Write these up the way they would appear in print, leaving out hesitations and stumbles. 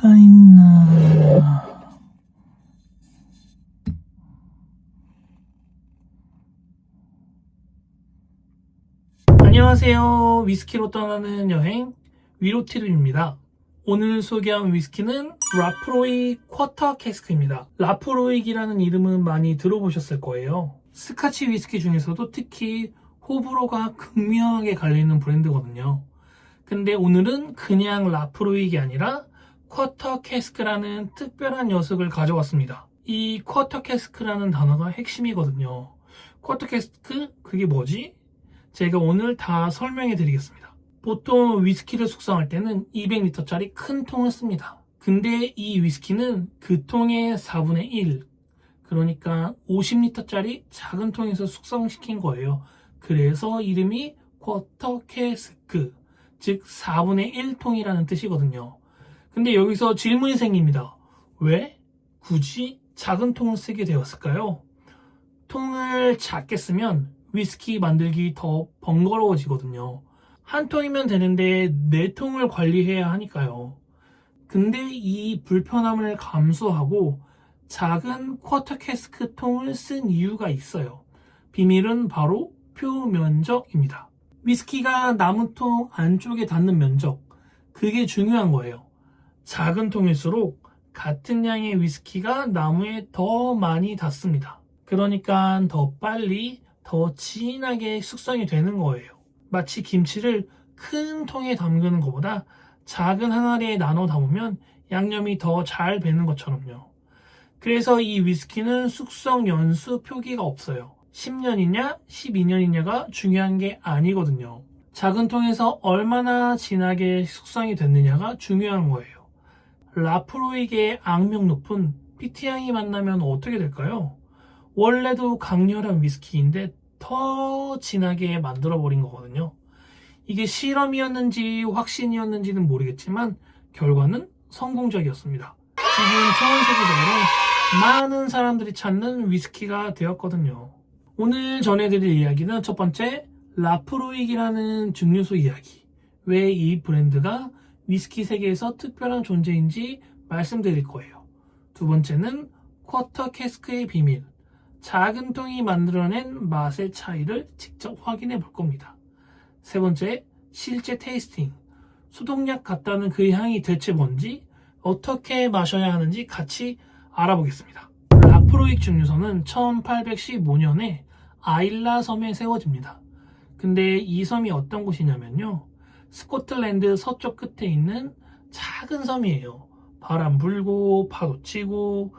누가 있나? 안녕하세요. 위스키로 떠나는 여행 위로티르입니다. 오늘 소개한 위스키는 라프로이 쿼터 캐스크입니다. 라프로이기라는 이름은 많이 들어보셨을 거예요. 스카치 위스키 중에서도 특히 호불호가 극명하게 갈리는 브랜드거든요. 근데 오늘은 그냥 라프로이기 아니라 쿼터 캐스크라는 특별한 녀석을 가져왔습니다. 이 쿼터 캐스크라는 단어가 핵심이거든요. 쿼터 캐스크? 그게 뭐지? 제가 오늘 다 설명해 드리겠습니다. 보통 위스키를 숙성할 때는 200리터짜리 큰 통을 씁니다. 근데 이 위스키는 그 통의 4분의 1, 그러니까 50리터짜리 작은 통에서 숙성시킨 거예요. 그래서 이름이 쿼터 캐스크, 즉 4분의 1통이라는 뜻이거든요. 근데 여기서 질문이 생깁니다. 왜 굳이 작은 통을 쓰게 되었을까요? 통을 작게 쓰면 위스키 만들기 더 번거로워지거든요. 한 통이면 되는데 4통을 관리해야 하니까요. 근데 이 불편함을 감수하고 작은 쿼터 캐스크 통을 쓴 이유가 있어요. 비밀은 바로 표면적입니다. 위스키가 나무통 안쪽에 닿는 면적, 그게 중요한 거예요. 작은 통일수록 같은 양의 위스키가 나무에 더 많이 닿습니다. 그러니까 더 빨리, 더 진하게 숙성이 되는 거예요. 마치 김치를 큰 통에 담그는 것보다 작은 항아리에 나눠 담으면 양념이 더 잘 배는 것처럼요. 그래서 이 위스키는 숙성 연수 표기가 없어요. 10년이냐 12년이냐가 중요한 게 아니거든요. 작은 통에서 얼마나 진하게 숙성이 됐느냐가 중요한 거예요. 라프로이게의 악명 높은 피트향이 만나면 어떻게 될까요? 원래도 강렬한 위스키인데 더 진하게 만들어버린 거거든요. 이게 실험이었는지 확신이었는지는 모르겠지만 결과는 성공적이었습니다. 지금 전 세계적으로 많은 사람들이 찾는 위스키가 되었거든요. 오늘 전해드릴 이야기는 첫 번째, 라프로이기라는 증류소 이야기. 왜 이 브랜드가 위스키 세계에서 특별한 존재인지 말씀드릴 거예요. 두 번째는 쿼터 캐스크의 비밀. 작은 통이 만들어낸 맛의 차이를 직접 확인해 볼 겁니다. 세 번째, 실제 테이스팅. 소독약 같다는 그 향이 대체 뭔지, 어떻게 마셔야 하는지 같이 알아보겠습니다. 라프로익 증류소는 1815년에 아일라 섬에 세워집니다. 근데 이 섬이 어떤 곳이냐면요, 스코틀랜드 서쪽 끝에 있는 작은 섬이에요. 바람 불고 파도 치고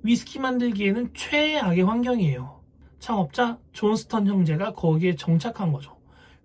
위스키 만들기에는 최악의 환경이에요. 창업자 존스턴 형제가 거기에 정착한 거죠.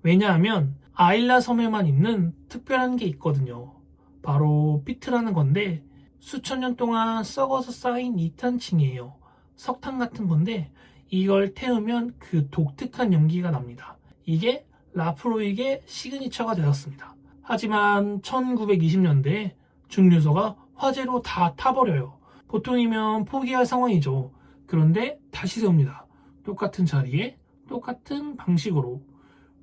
왜냐하면 아일라 섬에만 있는 특별한 게 있거든요. 바로 피트라는 건데 수천 년 동안 썩어서 쌓인 이탄층이에요. 석탄 같은 건데 이걸 태우면 그 독특한 연기가 납니다. 이게 라프로이게 시그니처가 되었습니다. 하지만 1920년대에 증류소가 화재로 다 타버려요. 보통이면 포기할 상황이죠. 그런데 다시 세웁니다. 똑같은 자리에 똑같은 방식으로.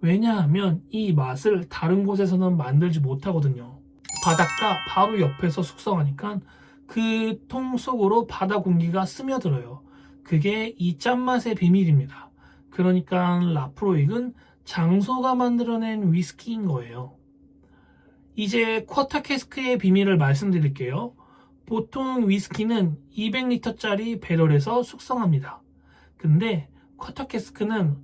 왜냐하면 이 맛을 다른 곳에서는 만들지 못하거든요. 바닷가 바로 옆에서 숙성하니까 그 통 속으로 바다 공기가 스며들어요. 그게 이 짠맛의 비밀입니다. 그러니까 라프로익은 장소가 만들어낸 위스키인 거예요. 이제 쿼터 캐스크의 비밀을 말씀드릴게요. 보통 위스키는 200리터짜리 배럴에서 숙성합니다. 근데 쿼터 캐스크는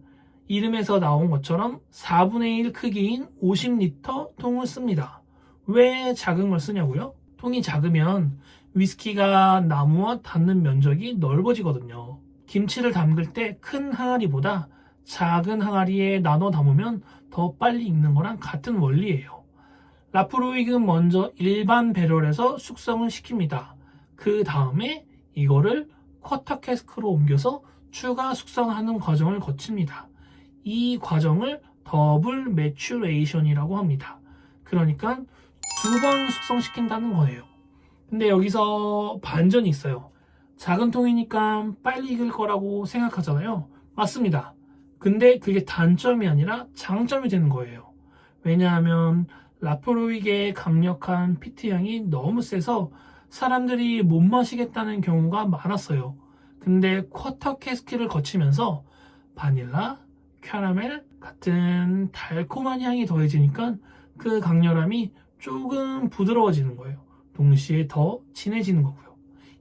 이름에서 나온 것처럼 4분의 1 크기인 50리터 통을 씁니다. 왜 작은 걸 쓰냐고요? 통이 작으면 위스키가 나무와 닿는 면적이 넓어지거든요. 김치를 담글 때 큰 항아리보다 작은 항아리에 나눠 담으면 더 빨리 익는 거랑 같은 원리예요. 라프로익은 먼저 일반 배럴에서 숙성을 시킵니다. 그 다음에 이거를 쿼터 캐스크로 옮겨서 추가 숙성하는 과정을 거칩니다. 이 과정을 더블 매추레이션이라고 합니다. 그러니까 2번 숙성시킨다는 거예요. 근데 여기서 반전이 있어요. 작은 통이니까 빨리 익을 거라고 생각하잖아요. 맞습니다. 근데 그게 단점이 아니라 장점이 되는 거예요. 왜냐하면 라프로익의 강력한 피트 향이 너무 세서 사람들이 못 마시겠다는 경우가 많았어요. 근데 쿼터 캐스크를 거치면서 바닐라, 캐러멜 같은 달콤한 향이 더해지니까 그 강렬함이 조금 부드러워지는 거예요. 동시에 더 진해지는 거고요.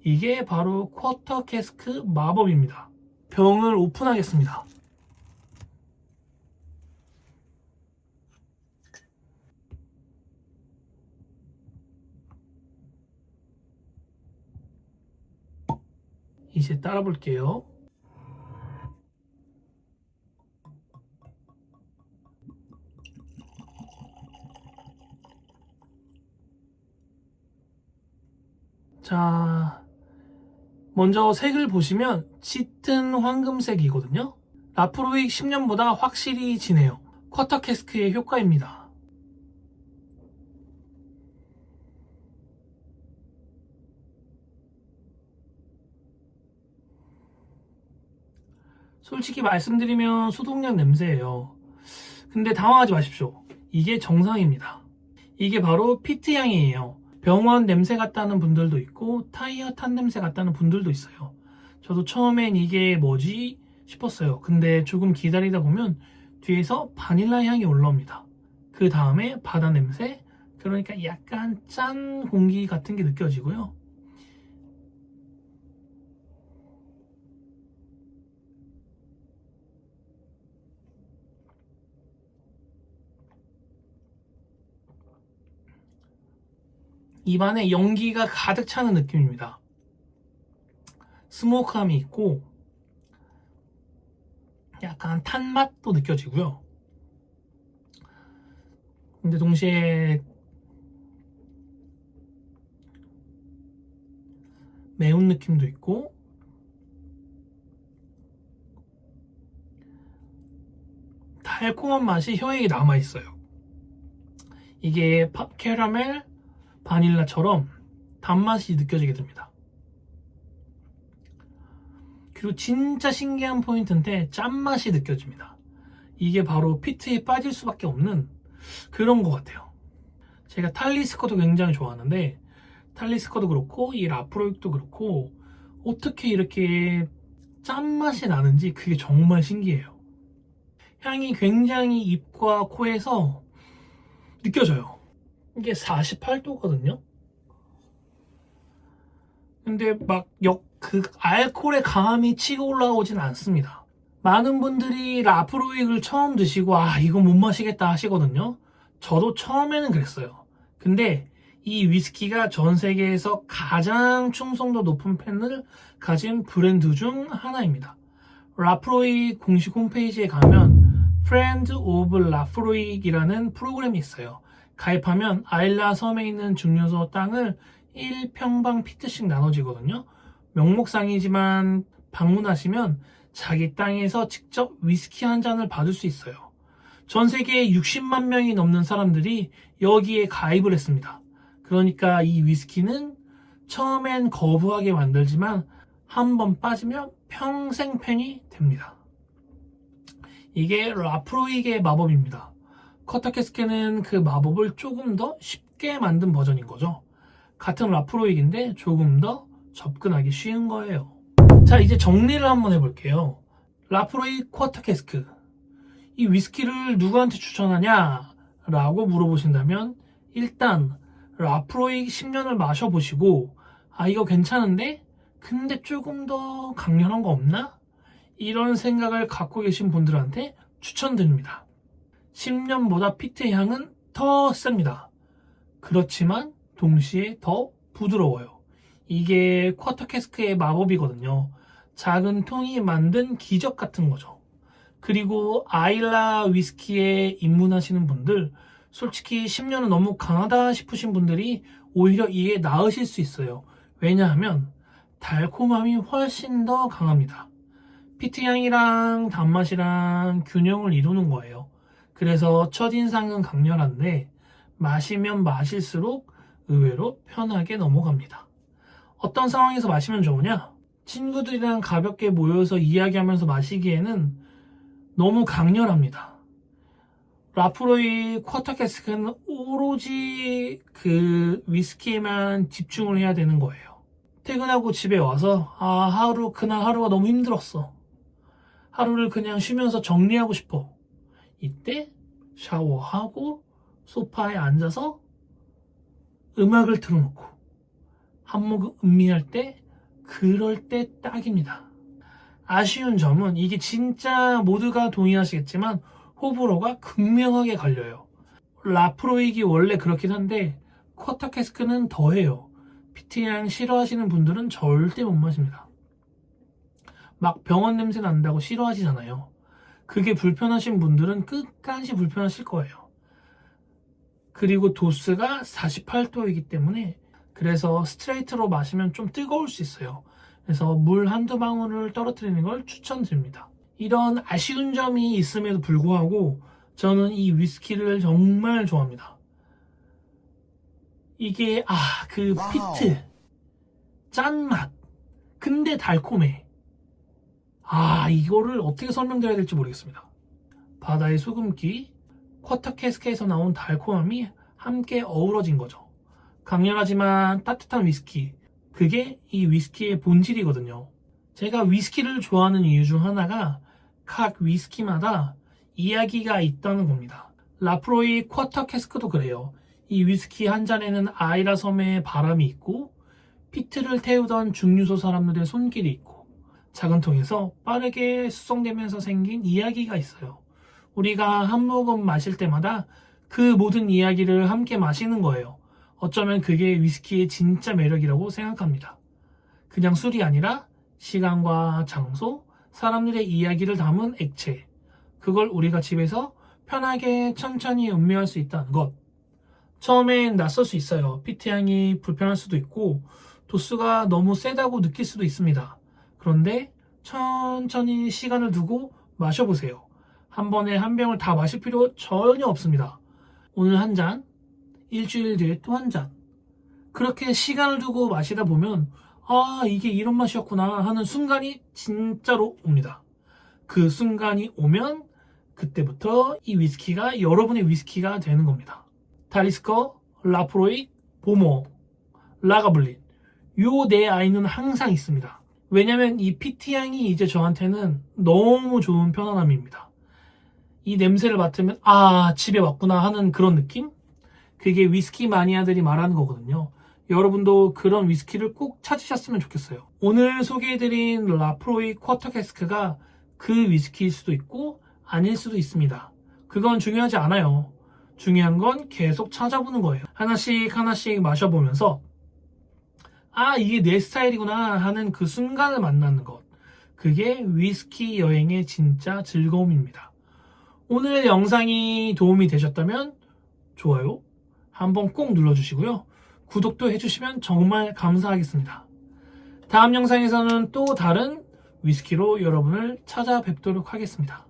이게 바로 쿼터 캐스크 마법입니다. 병을 오픈하겠습니다. 이제 따라 볼게요. 자, 먼저 색을 보시면 짙은 황금색이거든요. 라프로익 10년보다 확실히 진해요. 쿼터 캐스크의 효과입니다. 솔직히 말씀드리면 소독약 냄새예요. 근데 당황하지 마십시오. 이게 정상입니다. 이게 바로 피트 향이에요. 병원 냄새 같다는 분들도 있고 타이어 탄 냄새 같다는 분들도 있어요. 저도 처음엔 이게 뭐지 싶었어요. 근데 조금 기다리다 보면 뒤에서 바닐라 향이 올라옵니다. 그 다음에 바다 냄새, 그러니까 약간 짠 공기 같은 게 느껴지고요. 입안에 연기가 가득 차는 느낌입니다. 스모크함이 있고 약간 탄 맛도 느껴지고요. 근데 동시에 매운 느낌도 있고 달콤한 맛이 혀에 남아있어요. 이게 캐러멜, 바닐라처럼 단맛이 느껴지게 됩니다. 그리고 진짜 신기한 포인트인데 짠맛이 느껴집니다. 이게 바로 피트에 빠질 수밖에 없는 그런 것 같아요. 제가 탈리스커도 굉장히 좋아하는데 탈리스커도 그렇고 이 라프로익도 그렇고 어떻게 이렇게 짠맛이 나는지 그게 정말 신기해요. 향이 굉장히 입과 코에서 느껴져요. 이게 48도거든요. 근데 막 그 알코올의 강함이 치고 올라오진 않습니다. 많은 분들이 라프로익을 처음 드시고 이거 못 마시겠다 하시거든요. 저도 처음에는 그랬어요. 근데 이 위스키가 전 세계에서 가장 충성도 높은 팬을 가진 브랜드 중 하나입니다. 라프로익 공식 홈페이지에 가면 Friends of 라프로익이라는 프로그램이 있어요. 가입하면 아일라 섬에 있는 증류소 땅을 1평방 피트씩 나눠지거든요. 명목상이지만 방문하시면 자기 땅에서 직접 위스키 한 잔을 받을 수 있어요. 전 세계에 60만 명이 넘는 사람들이 여기에 가입을 했습니다. 그러니까 이 위스키는 처음엔 거부하게 만들지만 한번 빠지면 평생 팬이 됩니다. 이게 라프로익의 마법입니다. 쿼터 캐스크는 그 마법을 조금 더 쉽게 만든 버전인 거죠. 같은 라프로익인데 조금 더 접근하기 쉬운 거예요. 자, 이제 정리를 한번 해볼게요. 라프로익 쿼터 캐스크. 이 위스키를 누구한테 추천하냐? 라고 물어보신다면 일단 라프로익 10년을 마셔보시고 이거 괜찮은데? 근데 조금 더 강렬한 거 없나? 이런 생각을 갖고 계신 분들한테 추천드립니다. 10년보다 피트 향은 더 셉니다. 그렇지만 동시에 더 부드러워요. 이게 쿼터 캐스크의 마법이거든요. 작은 통이 만든 기적 같은 거죠. 그리고 아일라 위스키에 입문하시는 분들, 솔직히 10년은 너무 강하다 싶으신 분들이 오히려 이게 나으실 수 있어요. 왜냐하면 달콤함이 훨씬 더 강합니다. 피트 향이랑 단맛이랑 균형을 이루는 거예요. 그래서 첫인상은 강렬한데 마시면 마실수록 의외로 편하게 넘어갑니다. 어떤 상황에서 마시면 좋으냐? 친구들이랑 가볍게 모여서 이야기하면서 마시기에는 너무 강렬합니다. 라프로이 쿼터 캐스크는 오로지 그 위스키에만 집중을 해야 되는 거예요. 퇴근하고 집에 와서 그날 하루가 너무 힘들었어. 하루를 그냥 쉬면서 정리하고 싶어. 이때 샤워하고 소파에 앉아서 음악을 틀어놓고 한 모금 음미할 때 그럴 때 딱입니다. 아쉬운 점은 이게 진짜 모두가 동의하시겠지만 호불호가 극명하게 갈려요. 라프로이기 원래 그렇긴 한데 쿼터 캐스크는 더해요. 피트향 싫어하시는 분들은 절대 못 마십니다. 막 병원 냄새 난다고 싫어하시잖아요. 그게 불편하신 분들은 끝까지 불편하실 거예요. 그리고 도수가 48도이기 때문에 그래서 스트레이트로 마시면 좀 뜨거울 수 있어요. 그래서 물 한두 방울을 떨어뜨리는 걸 추천드립니다. 이런 아쉬운 점이 있음에도 불구하고 저는 이 위스키를 정말 좋아합니다. 이게 그 피트 짠맛 근데 달콤해. 이거를 어떻게 설명드려야 될지 모르겠습니다. 바다의 수금기, 쿼터 캐스크에서 나온 달콤함이 함께 어우러진 거죠. 강렬하지만 따뜻한 위스키, 그게 이 위스키의 본질이거든요. 제가 위스키를 좋아하는 이유 중 하나가 각 위스키마다 이야기가 있다는 겁니다. 라프로이 쿼터 캐스크도 그래요. 이 위스키 한 잔에는 아이라 섬의 바람이 있고 피트를 태우던 중류소 사람들의 손길이 있고 작은 통에서 빠르게 수송되면서 생긴 이야기가 있어요. 우리가 한 모금 마실 때마다 그 모든 이야기를 함께 마시는 거예요. 어쩌면 그게 위스키의 진짜 매력이라고 생각합니다. 그냥 술이 아니라 시간과 장소, 사람들의 이야기를 담은 액체. 그걸 우리가 집에서 편하게 천천히 음미할 수 있다는 것. 처음엔 낯설 수 있어요. 피트향이 불편할 수도 있고 도수가 너무 세다고 느낄 수도 있습니다. 그런데 천천히 시간을 두고 마셔보세요. 한 번에 한 병을 다 마실 필요 전혀 없습니다. 오늘 한 잔, 일주일 뒤에 또 한 잔. 그렇게 시간을 두고 마시다 보면 이게 이런 맛이었구나 하는 순간이 진짜로 옵니다. 그 순간이 오면 그때부터 이 위스키가 여러분의 위스키가 되는 겁니다. 달리스커, 라프로이, 보모, 라가블린 요 네 아이는 항상 있습니다. 왜냐면 이 피트향이 이제 저한테는 너무 좋은 편안함입니다. 이 냄새를 맡으면 집에 왔구나 하는 그런 느낌? 그게 위스키 마니아들이 말하는 거거든요. 여러분도 그런 위스키를 꼭 찾으셨으면 좋겠어요. 오늘 소개해드린 라프로이 쿼터 캐스크가 그 위스키일 수도 있고 아닐 수도 있습니다. 그건 중요하지 않아요. 중요한 건 계속 찾아보는 거예요. 하나씩 마셔보면서 이게 내 스타일이구나 하는 그 순간을 만나는 것. 그게 위스키 여행의 진짜 즐거움입니다. 오늘 영상이 도움이 되셨다면 좋아요 한번 꼭 눌러주시고요. 구독도 해주시면 정말 감사하겠습니다. 다음 영상에서는 또 다른 위스키로 여러분을 찾아뵙도록 하겠습니다.